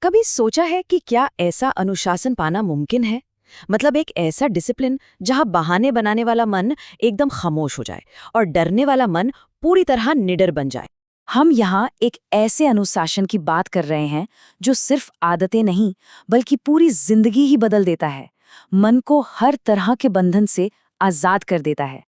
कभी सोचा है कि क्या ऐसा अनुशासन पाना मुमकिन है? मतलब एक ऐसा डिसिप्लिन जहां बहाने बनाने वाला मन एकदम खामोश हो जाए और डरने वाला मन पूरी तरह निडर बन जाए। हम यहाँ एक ऐसे अनुशासन की बात कर रहे हैं जो सिर्फ आदतें नहीं बल्कि पूरी जिंदगी ही बदल देता है, मन को हर तरह के बंधन से आजाद कर देता है।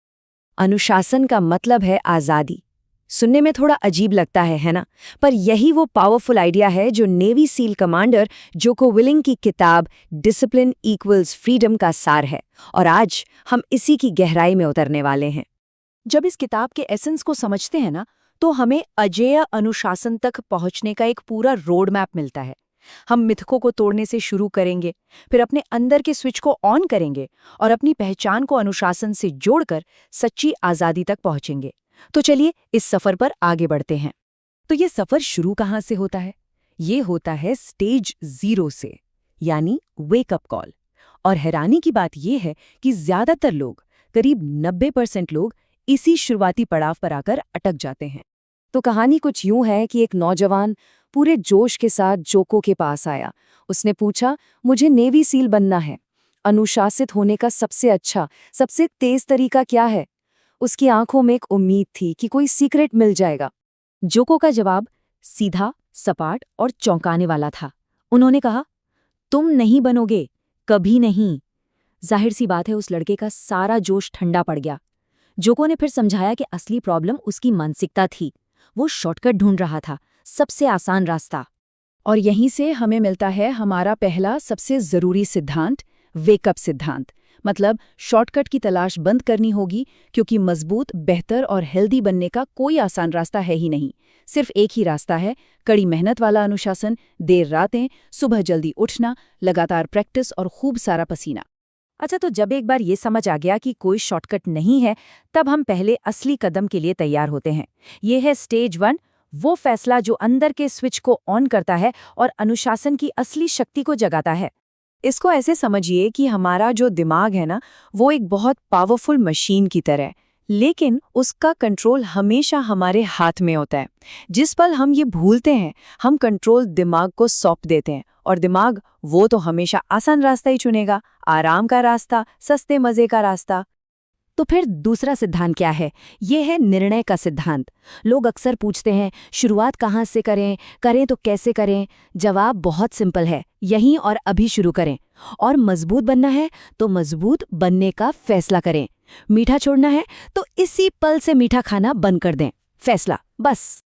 अनुशासन का मतलब है आज़ादी। सुनने में थोड़ा अजीब लगता है ना? पर यही वो पावरफुल आइडिया है जो नेवी सील कमांडर जोको विलिंग की किताब डिसिप्लिन इक्वल्स फ्रीडम का सार है। और आज हम इसी की गहराई में उतरने वाले हैं। जब इस किताब के एसेंस को समझते हैं ना, तो हमें अजेय अनुशासन तक पहुंचने का एक पूरा रोड मैप मिलता है। हम मिथकों को तोड़ने से शुरू करेंगे, फिर अपने अंदर के स्विच को ऑन करेंगे और अपनी पहचान को अनुशासन से जोड़कर सच्ची आज़ादी तक पहुंचेंगे। तो चलिए इस सफर पर आगे बढ़ते हैं। तो ये सफर शुरू कहाँ से होता है? ये होता है स्टेज 0 से, यानी वेकअप कॉल। और हैरानी की बात यह है कि ज्यादातर लोग, करीब 90% लोग, इसी शुरुआती पड़ाव पर आकर अटक जाते हैं। तो कहानी कुछ यूं है कि एक नौजवान पूरे जोश के साथ जोको के पास आया। उसने पूछा, मुझे नेवी सील बनना है, अनुशासित होने का सबसे अच्छा, सबसे तेज तरीका क्या है? उसकी आंखों में एक उम्मीद थी कि कोई सीक्रेट मिल जाएगा। जोको का जवाब सीधा, सपाट और चौंकाने वाला था। उन्होंने कहा, तुम नहीं बनोगे, कभी नहीं। जाहिर सी बात है, उस लड़के का सारा जोश ठंडा पड़ गया। जोको ने फिर समझाया कि असली प्रॉब्लम उसकी मानसिकता थी। वो शॉर्टकट ढूंढ रहा था, सबसे आसान रास्ता। और यहीं से हमें मिलता है हमारा पहला सबसे जरूरी सिद्धांत, वेकअप सिद्धांत। मतलब शॉर्टकट की तलाश बंद करनी होगी, क्योंकि मजबूत, बेहतर और हेल्दी बनने का कोई आसान रास्ता है ही नहीं। सिर्फ एक ही रास्ता है, कड़ी मेहनत वाला अनुशासन, देर रातें, सुबह जल्दी उठना, लगातार प्रैक्टिस और खूब सारा पसीना। अच्छा, तो जब एक बार ये समझ आ गया कि कोई शॉर्टकट नहीं है, तब हम पहले असली कदम के लिए तैयार होते हैं। ये है स्टेज 1, वो फैसला जो अंदर के स्विच को ऑन करता है और अनुशासन की असली शक्ति को जगाता है। इसको ऐसे समझिए कि हमारा जो दिमाग है ना, वो एक बहुत पावरफुल मशीन की तरह है, लेकिन उसका कंट्रोल हमेशा हमारे हाथ में होता है। जिस पल हम ये भूलते हैं, हम कंट्रोल दिमाग को सौंप देते हैं, और दिमाग वो तो हमेशा आसान रास्ता ही चुनेगा, आराम का रास्ता, सस्ते मजे का रास्ता। तो फिर दूसरा सिद्धांत क्या है? ये है निर्णय का सिद्धांत। लोग अक्सर पूछते हैं, शुरुआत कहाँ से करें, करें तो कैसे करें? जवाब बहुत सिंपल है, यहीं और अभी शुरू करें। और मजबूत बनना है तो मजबूत बनने का फैसला करें। मीठा छोड़ना है तो इसी पल से मीठा खाना बंद कर दें। फैसला, बस।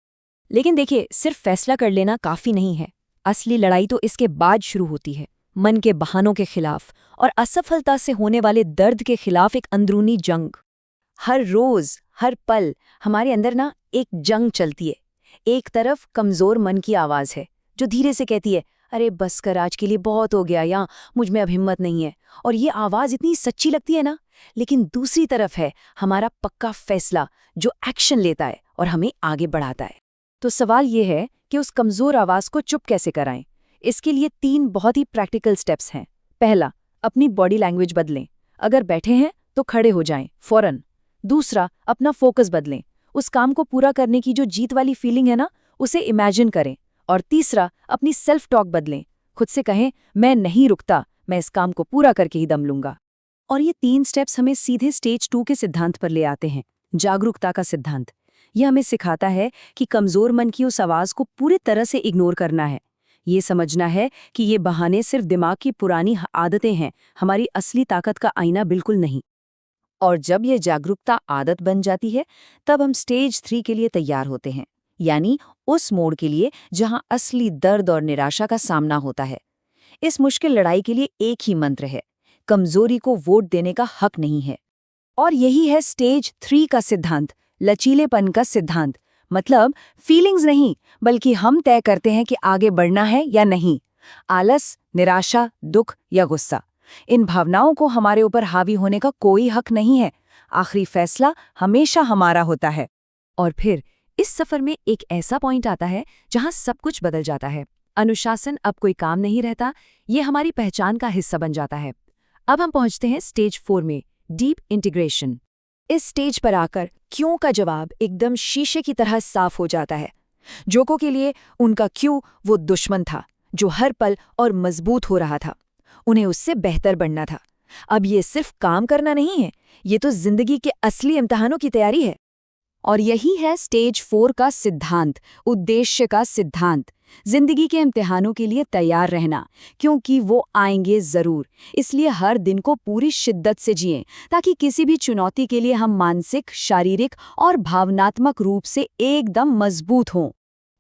लेकिन देखिए, सिर्फ फैसला कर लेना काफी नहीं है। असली लड़ाई तो इसके बाद शुरू होती है, मन के बहानों के खिलाफ और असफलता से होने वाले दर्द के खिलाफ एक अंदरूनी जंग। हर रोज, हर पल हमारे अंदर ना एक जंग चलती है। एक तरफ कमजोर मन की आवाज है जो धीरे से कहती है, अरे बस कर, आज के लिए बहुत हो गया, या मुझ में अब हिम्मत नहीं है। और ये आवाज इतनी सच्ची लगती है ना। लेकिन दूसरी तरफ है हमारा पक्का फैसला जो एक्शन लेता है और हमें आगे बढ़ाता है। तो सवाल ये है कि उस कमजोर आवाज को चुप कैसे कराएं? इसके लिए 3 बहुत ही प्रैक्टिकल स्टेप्स हैं। पहला, अपनी बॉडी लैंग्वेज बदलें। अगर बैठे हैं तो खड़े हो जाएं फौरन। दूसरा, अपना फोकस बदलें। उस काम को पूरा करने की जो जीत वाली फीलिंग है ना, उसे इमेजिन करें। और तीसरा, अपनी सेल्फ टॉक बदलें। खुद से कहें, मैं नहीं रुकता, मैं इस काम को पूरा करके ही दम लूंगा। और ये 3 स्टेप्स हमें सीधे स्टेज 2 के सिद्धांत पर ले आते हैं, जागरूकता का सिद्धांत। यह हमें सिखाता है कि कमजोर मन की उस आवाज को पूरी तरह से इग्नोर करना है। ये समझना है कि ये बहाने सिर्फ दिमाग की पुरानी आदतें हैं, हमारी असली ताकत का आईना बिल्कुल नहीं। और जब ये जागरूकता आदत बन जाती है, तब हम स्टेज 3 के लिए तैयार होते हैं, यानी उस मोड़ के लिए जहां असली दर्द और निराशा का सामना होता है। इस मुश्किल लड़ाई के लिए एक ही मंत्र है, कमजोरी को वोट देने का हक नहीं है। और यही है स्टेज 3 का सिद्धांत, लचीलेपन का सिद्धांत। मतलब फीलिंग्स नहीं, बल्कि हम तय करते हैं कि आगे बढ़ना है या नहीं। आलस, निराशा, दुख या गुस्सा, इन भावनाओं को हमारे ऊपर हावी होने का कोई हक नहीं है। आखिरी फैसला हमेशा हमारा होता है। और फिर इस सफर में एक ऐसा पॉइंट आता है जहां सब कुछ बदल जाता है। अनुशासन अब कोई काम नहीं रहता, ये हमारी पहचान का हिस्सा बन जाता है। अब हम पहुंचते हैं स्टेज 4 में, डीप इंटीग्रेशन। इस स्टेज पर आकर क्यों का जवाब एकदम शीशे की तरह साफ हो जाता है। जोको के लिए उनका क्यों वो दुश्मन था, जो हर पल और मजबूत हो रहा था। उन्हें उससे बेहतर बनना था। अब ये सिर्फ काम करना नहीं है, ये तो जिंदगी के असली इम्तिहानों की तैयारी है। और यही है स्टेज 4 का सिद्धांत, उद्देश्य का सिद्धांत। जिंदगी के इम्तिहानों के लिए तैयार रहना, क्योंकि वो आएंगे जरूर। इसलिए हर दिन को पूरी शिद्दत से जिएं, ताकि किसी भी चुनौती के लिए हम मानसिक, शारीरिक और भावनात्मक रूप से एकदम मजबूत हों।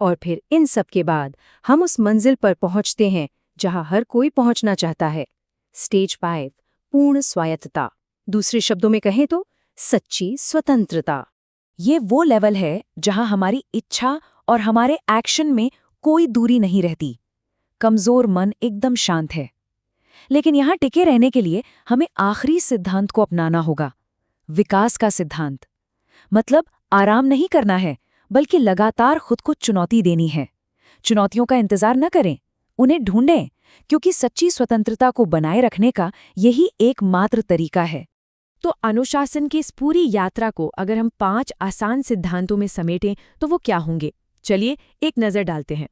और फिर इन सब के बाद हम उस मंजिल पर पहुंचते हैं जहां हर कोई पहुंचना चाहता है। स्टेज 5, पूर्ण स्वायत्तता। दूसरे शब्दों में कहें तो सच्ची स्वतंत्रता। ये वो लेवल है जहां हमारी इच्छा और हमारे एक्शन में कोई दूरी नहीं रहती। कमजोर मन एकदम शांत है। लेकिन यहां टिके रहने के लिए हमें आखिरी सिद्धांत को अपनाना होगा, विकास का सिद्धांत। मतलब आराम नहीं करना है, बल्कि लगातार खुद को चुनौती देनी है। चुनौतियों का इंतजार न करें, उन्हें ढूंढें, क्योंकि सच्ची स्वतंत्रता को बनाए रखने का यही एकमात्र तरीका है। तो अनुशासन की इस पूरी यात्रा को अगर हम 5 आसान सिद्धांतों में समेटें तो वो क्या होंगे? चलिए एक नज़र डालते हैं।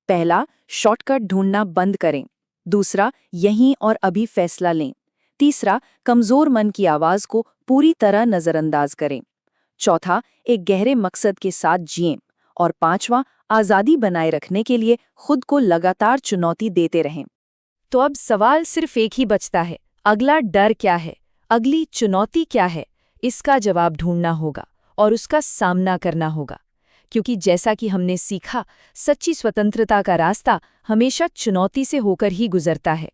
पहला, शॉर्टकट ढूंढना बंद करें। दूसरा, यहीं और अभी फैसला लें। तीसरा, कमजोर मन की आवाज को पूरी तरह नजरअंदाज करें। चौथा, एक गहरे मकसद के साथ जिएं। और पांचवा, आज़ादी बनाए रखने के लिए खुद को लगातार चुनौती देते रहें। तो अब सवाल सिर्फ एक ही बचता है, अगला डर क्या है, अगली चुनौती क्या है? इसका जवाब ढूंढना होगा और उसका सामना करना होगा। क्योंकि जैसा कि हमने सीखा, सच्ची स्वतंत्रता का रास्ता हमेशा चुनौती से होकर ही गुजरता है।